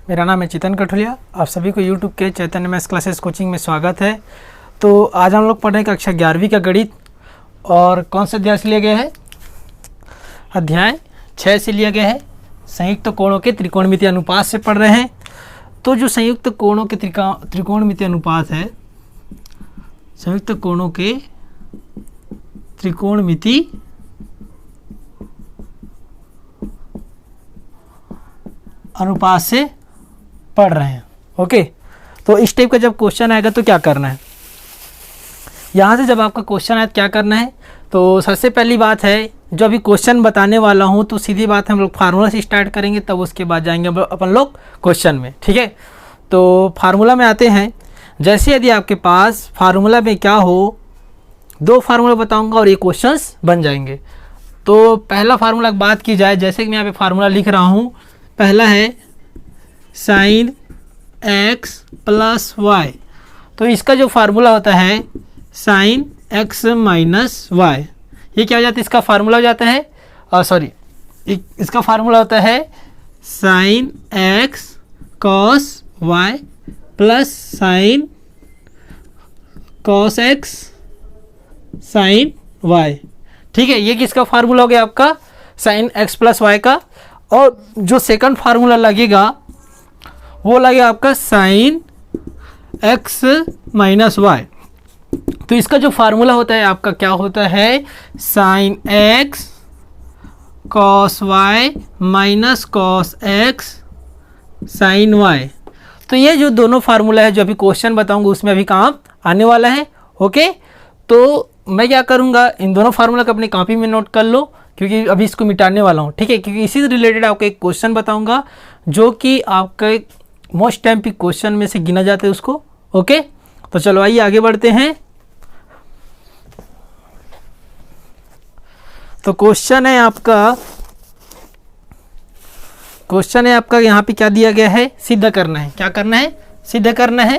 मेरा नाम है चेतन कठुलिया। आप सभी को YouTube के चैतन्य मैथ्स क्लासेस कोचिंग में स्वागत है। तो आज हम लोग पढ़ रहे हैं कक्षा 11वीं का गणित। और कौन सा अध्याय से लिया गया है? अध्याय 6 से लिया गया है। संयुक्त कोणों के त्रिकोणमितीय अनुपात से पढ़ रहे हैं। तो जो संयुक्त कोणों के त्रिकोणमितीय अनुपात है, संयुक्त कोणों के त्रिकोणमितीय अनुपात से पढ़ रहे हैं। ओके, तो इस टाइप का जब क्वेश्चन आएगा तो क्या करना है, यहाँ से जब आपका क्वेश्चन आए तो क्या करना है। तो सबसे पहली बात है, जो अभी क्वेश्चन बताने वाला हूँ तो सीधी बात हम लोग फार्मूला से स्टार्ट करेंगे, तब उसके बाद जाएंगे अपन लोग क्वेश्चन में। ठीक है, तो फार्मूला में आते हैं। जैसे यदि आपके पास फार्मूला में क्या हो, दो फार्मूला बताऊंगा और ये क्वेश्चंस बन जाएंगे। तो पहला फार्मूला की बात की जाए, जैसे कि मैं यहाँ पे फार्मूला लिख रहा हूँ, पहला है साइन x प्लस वाई। तो इसका जो फार्मूला होता है साइन x माइनस वाई, ये क्या हो जाता है, इसका फार्मूला हो जाता है, इसका फार्मूला होता है sine x cos y plus sine cos x sine y। ठीक है, ये किसका फार्मूला हो गया आपका, साइन x प्लस वाई का। और जो सेकंड फार्मूला लगेगा वो लगेगा आपका साइन x माइनस वाई। तो इसका जो फार्मूला होता है आपका क्या होता है, sine x cos y minus cos x sine y। तो ये जो दोनों फार्मूला है जो अभी क्वेश्चन बताऊंगा उसमें अभी काम आने वाला है। ओके, तो मैं क्या करूंगा, इन दोनों फार्मूला को अपनी कॉपी में नोट कर लो, क्योंकि अभी इसको मिटाने वाला हूँ। ठीक है, क्योंकि इसी से रिलेटेड आपको एक क्वेश्चन बताऊंगा जो कि आपका मोस्ट टाइम पिक क्वेश्चन में से गिना जाता है उसको। ओके, तो चलो आइए आगे बढ़ते हैं। तो क्वेश्चन है आपका यहाँ पे क्या दिया गया है, सिद्ध करना है। क्या करना है, सिद्ध करना है।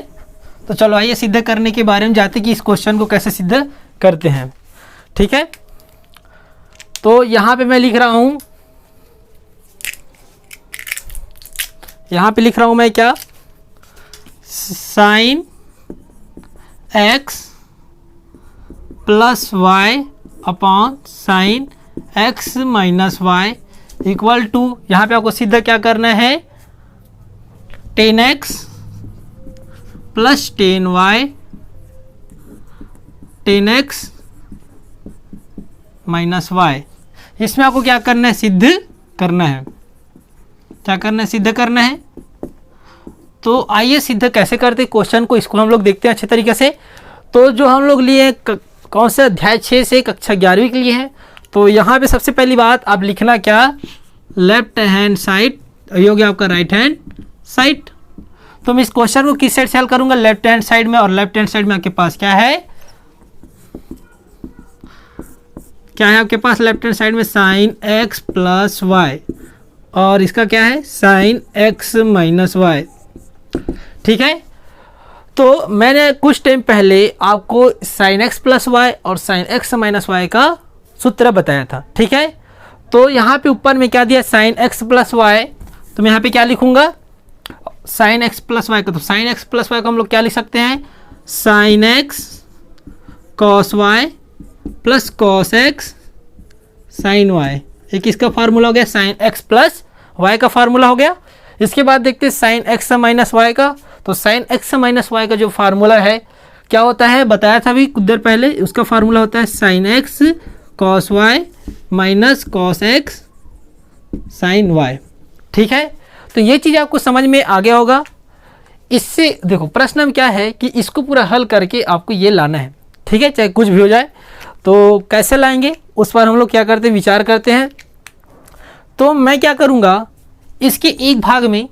तो चलो आइए सिद्ध करने के बारे में जाते कि इस क्वेश्चन को कैसे सिद्ध करते हैं। ठीक है, तो यहाँ पे मैं लिख रहा हूँ, यहाँ पे लिख रहा हूँ मैं क्या, sine x plus y upon sine x minus y equal to, यहाँ पे आपको सीधा क्या करना है, 10x plus 10y 10x minus Y. इसमें आपको क्या करना है, सिद्ध करना है। क्या करना है, सिद्ध करना है। तो आइए सिद्ध कैसे करते क्वेश्चन को, इसको हम लोग देखते हैं अच्छे तरीके से। तो जो हम लोग लिए कौन से अध्याय 6 से कक्षा 11वीं के लिए है। तो यहाँ पे सबसे पहली बात आप लिखना क्या, लेफ्ट हैंड साइड, ये हो गया आपका राइट हैंड साइड। तो मैं इस क्वेश्चन को किस साइड से हल करूँगा, लेफ्ट हैंड साइड में। और लेफ्ट हैंड साइड में आपके पास क्या है, आपके पास लेफ्ट हैंड साइड में साइन x प्लस वाई, और इसका क्या है, साइन x माइनस वाई। ठीक है, तो मैंने कुछ टाइम पहले आपको साइन x प्लस वाई और साइन x माइनस वाई का सूत्र बताया था। ठीक है, तो यहाँ पे ऊपर में क्या दिया, साइन x प्लस वाई। तो मैं यहाँ पे क्या लिखूंगा, साइन x प्लस वाई का। तो साइन x प्लस वाई को हम लोग क्या लिख सकते हैं, sine x cos y plus cos x sine y। एक इसका फार्मूला हो गया, साइन x प्लस वाई का फार्मूला हो गया। इसके बाद देखते हैं साइन x माइनस वाई का। तो साइन x माइनस वाई का जो फार्मूला है क्या होता है, बताया था अभी कुछ देर पहले, उसका फार्मूला होता है sine x cos y minus cos x sine y। ठीक है, तो ये चीज़ आपको समझ में आ गया होगा। इससे देखो प्रश्न में क्या है कि इसको पूरा हल करके आपको ये लाना है। ठीक है, चाहे कुछ भी हो जाए। तो कैसे लाएंगे उस पर हम लोग क्या करते हैं, विचार करते हैं। तो मैं क्या करूँगा, इसके एक भाग में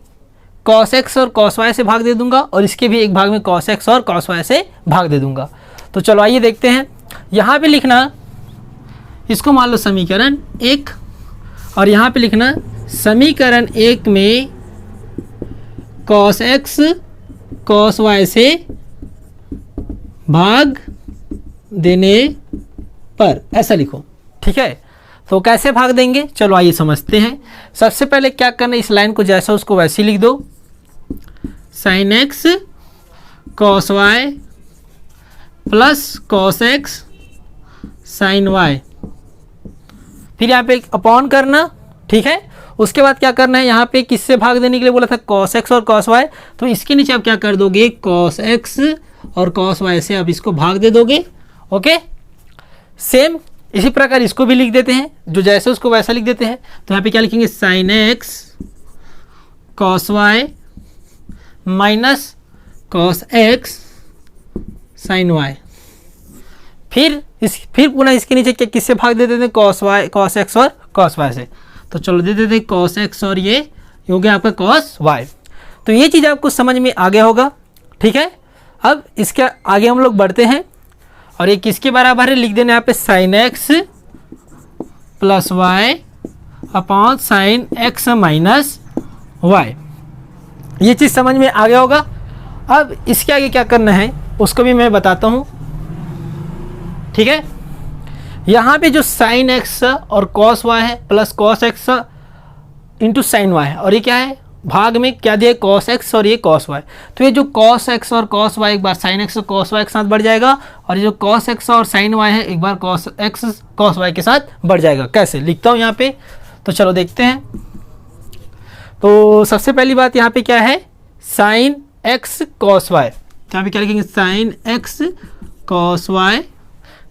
cos x और cos y से भाग दे दूंगा, और इसके भी एक भाग में cos x और cos y से भाग दे दूंगा। तो चलो आइए देखते हैं। यहाँ पे लिखना, इसको मान लो समीकरण 1, और यहाँ पे लिखना समीकरण 1 में cos x cos y से भाग देने पर, ऐसा लिखो। ठीक है, तो कैसे भाग देंगे, चलो आइए समझते हैं। सबसे पहले क्या करना है, इस लाइन को जैसा उसको वैसे लिख दो। Sine x cos y plus cos x sine y, फिर यहाँ पे अपॉन करना, ठीक है। उसके बाद क्या करना है, यहाँ पे किससे भाग देने के लिए बोला था, कॉस एक्स और कॉस वाई, तो इसके नीचे आप क्या कर दोगे, कॉस एक्स और कॉस वाई से आप इसको भाग दे दोगे। ओके, सेम इसी प्रकार इसको भी लिख देते हैं, जो जैसे उसको वैसा लिख देते हैं। तो यहाँ पे क्या लिखेंगे, sine x cos y minus cos x sine y, फिर पुनः इसके नीचे किससे भाग दे देते हैं, कॉस वाई, कॉस एक्स और कॉस वाई से। तो चलो दे देते हैं कॉस एक्स और ये हो गया आपका कॉस वाई। तो ये चीज़ आपको समझ में आ गया होगा, ठीक है। अब इसके आगे हम लोग बढ़ते हैं और ये किसके बराबर है, लिख देना यहाँ पे sine x plus y upon sine x minus y. ये चीज़ समझ में आ गया होगा। अब इसके आगे क्या करना है उसको भी मैं बताता हूँ, ठीक है। यहाँ पे जो साइन एक्स और कॉस वाई है plus cos x into sine y है, और ये क्या है, भाग में क्या दिया, कॉस एक्स और ये कॉस वाई। तो ये जो कॉस एक्स और कॉस वाई एक बार साइन एक्स और कॉस वाई के साथ बढ़ जाएगा, और ये जो कॉस एक्स और साइन वाई है एक बार कॉस एक्स कॉस वाई के साथ बढ़ जाएगा। कैसे लिखता हूँ यहाँ पे, तो चलो देखते हैं। तो सबसे पहली बात यहाँ पे क्या है, साइन एक्स कॉस वाई, यहाँ पे क्या लिखेंगे, साइन एक्स कॉस वाई,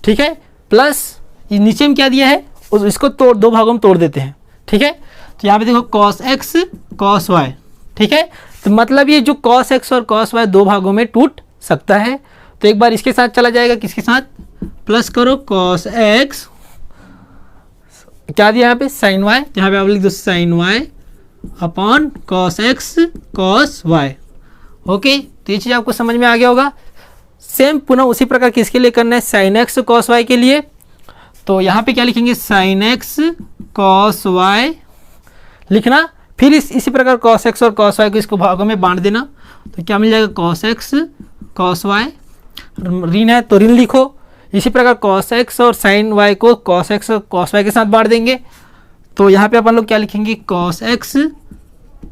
ठीक है, प्लस नीचे में क्या दिया है, इसको दो भागों में तोड़ देते हैं, ठीक है। तो यहाँ पे देखो कॉस एक्स कॉस वाई, ठीक है। तो मतलब ये जो कॉस एक्स और कॉस वाई दो भागों में टूट सकता है। तो एक बार इसके साथ चला जाएगा, किसके साथ, प्लस करो कॉस एक्स, क्या दिया यहाँ पे, साइन वाई, यहाँ पे आप लिख दो sine y upon cos x cos y. Okay, तो ये चीज़ आपको समझ में आ गया होगा। सेम पुनः उसी प्रकार किसके लिए करना है, साइन एक्स कॉस वाई के लिए। तो यहाँ पे क्या लिखेंगे, साइन एक्स कॉस वाई लिखना, फिर इसी प्रकार कॉस एक्स और कॉस वाई को इसको भागों में बांट देना। तो क्या मिल जाएगा, कॉस एक्स कॉस वाई, ऋण है तो ऋण लिखो। इसी प्रकार कॉस एक्स और साइन वाई को कॉस एक्स और कॉस वाई के साथ बांट देंगे। तो यहाँ पे अपन लोग क्या लिखेंगे, cos x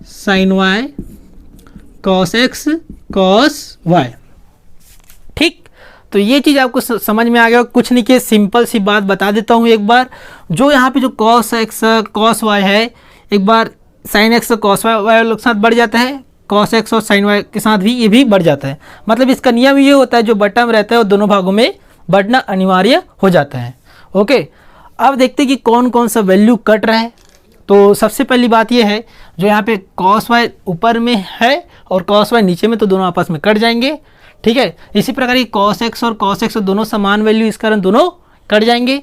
sine y cos x cos y, ठीक। तो ये चीज़ आपको समझ में आ गया। कुछ नहीं किए, सिंपल सी बात बता देता हूँ एक बार। जो यहाँ पे जो कॉस एक्स कॉस वाई है, एक बार साइन एक्स कॉस वाई लोग के साथ बढ़ जाता है, कॉस एक्स और साइन वाई के साथ भी ये भी बढ़ जाता है। मतलब इसका नियम ये होता है, जो बटा में रहता है वो दोनों भागों में बढ़ना अनिवार्य हो जाता है। ओके, अब देखते हैं कि कौन कौन सा वैल्यू कट रहा है। तो सबसे पहली बात ये है, जो यहाँ पे कॉस वाई ऊपर में है और कॉस वाई नीचे में, तो दोनों आपस में कट जाएंगे, ठीक है। इसी प्रकार ये कॉस एक्स और कॉस एक्स दोनों समान वैल्यू, इस कारण दोनों कट जाएंगे।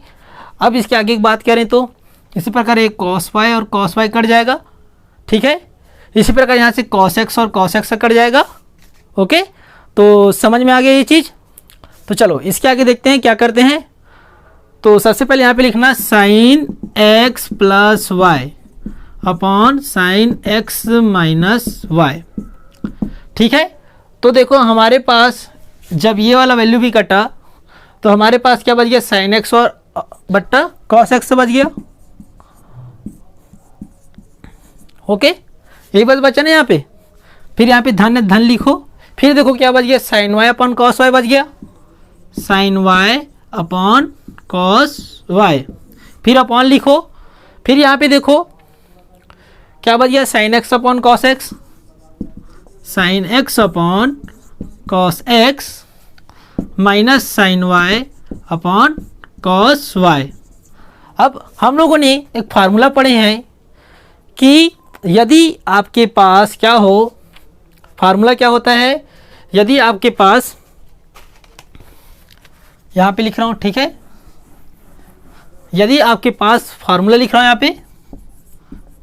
अब इसके आगे की बात करें तो इसी प्रकार ये कॉस वाई और कॉस वाई कट जाएगा, ठीक है। इसी प्रकार यहाँ से कॉस एक्स और कॉस एक्स कट जाएगा। ओके, तो समझ में आ गया ये चीज़। तो चलो इसके आगे देखते हैं क्या करते हैं। तो सबसे पहले यहाँ पे लिखना sine x plus y upon sine x minus y, ठीक है। तो देखो हमारे पास जब ये वाला वैल्यू भी कटा तो हमारे पास क्या बच गया, साइन एक्स और बट्टा कॉस एक्स बच गया। ओके, यही बात बचा ना यहाँ पे। फिर यहाँ पे धन लिखो, फिर देखो क्या बच गया, sine y upon cos y बच गया, sine y upon cos y, फिर अपॉन लिखो। फिर यहाँ पे देखो क्या बच गया, sine x upon cos x, sine x upon cos x minus sine y upon cos y. अब हम लोगों ने एक फार्मूला पढ़े हैं कि यदि आपके पास क्या हो, फार्मूला क्या होता है, यदि आपके पास, यहाँ पे लिख रहा हूँ, ठीक है, यदि आपके पास फार्मूला लिख रहा हूँ यहाँ पे,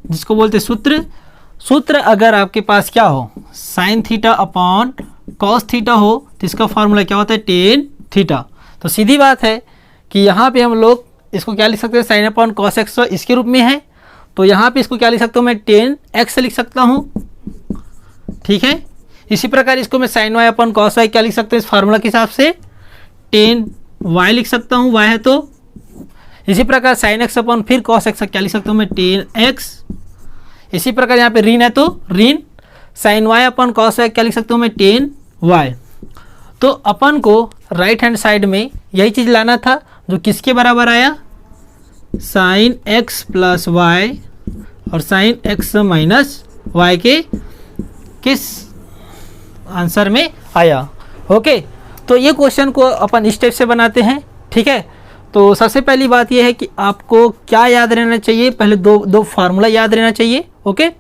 जिसको बोलते सूत्र अगर आपके पास क्या हो, sine theta upon cos theta हो, तो इसका फार्मूला क्या होता है, टेन थीटा। तो सीधी बात है कि यहाँ पे हम लोग इसको क्या लिख सकते हैं, साइन अपॉन कॉस एक्स इसके रूप में है, तो यहाँ पे इसको क्या लिख सकता हूँ मैं, टेन एक्स लिख सकता हूँ, ठीक है। इसी प्रकार इसको मैं sine y upon cos y क्या लिख सकता हूँ, इस फार्मूला के हिसाब से टेन वाई लिख सकता हूँ, वाई है तो। इसी प्रकार साइन एक्स अपॉन फिर कॉस एक्स क्या लिख सकता हूँ मैं, टेन एक्स। इसी प्रकार यहाँ पे ऋण है तो ऋण साइन वाई अपन कॉस वाई क्या लिख सकता हूँ मैं, टेन वाई। तो अपन को राइट हैंड साइड में यही चीज़ लाना था जो किसके बराबर आया, साइन एक्स प्लस वाई और साइन एक्स माइनस वाई के किस आंसर में आया। ओके, तो ये क्वेश्चन को अपन इस टाइप से बनाते हैं। ठीक है, तो सबसे पहली बात ये है कि आपको क्या याद रहना चाहिए, पहले दो फार्मूला याद रहना चाहिए। ओके,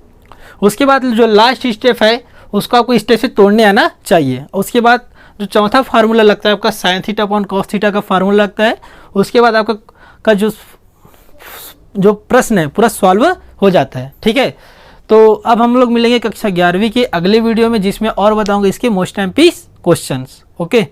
उसके बाद जो लास्ट स्टेप है उसको आपको इस स्टेप से तोड़ने आना चाहिए। उसके बाद जो चौथा फार्मूला लगता है आपका sine theta upon cos theta का फार्मूला लगता है। उसके बाद आपका जो प्रश्न है पूरा सॉल्व हो जाता है। ठीक है, तो अब हम लोग मिलेंगे कक्षा 11वीं के अगले वीडियो में, जिसमें और बताऊंगा इसके most time piece questions. Okay.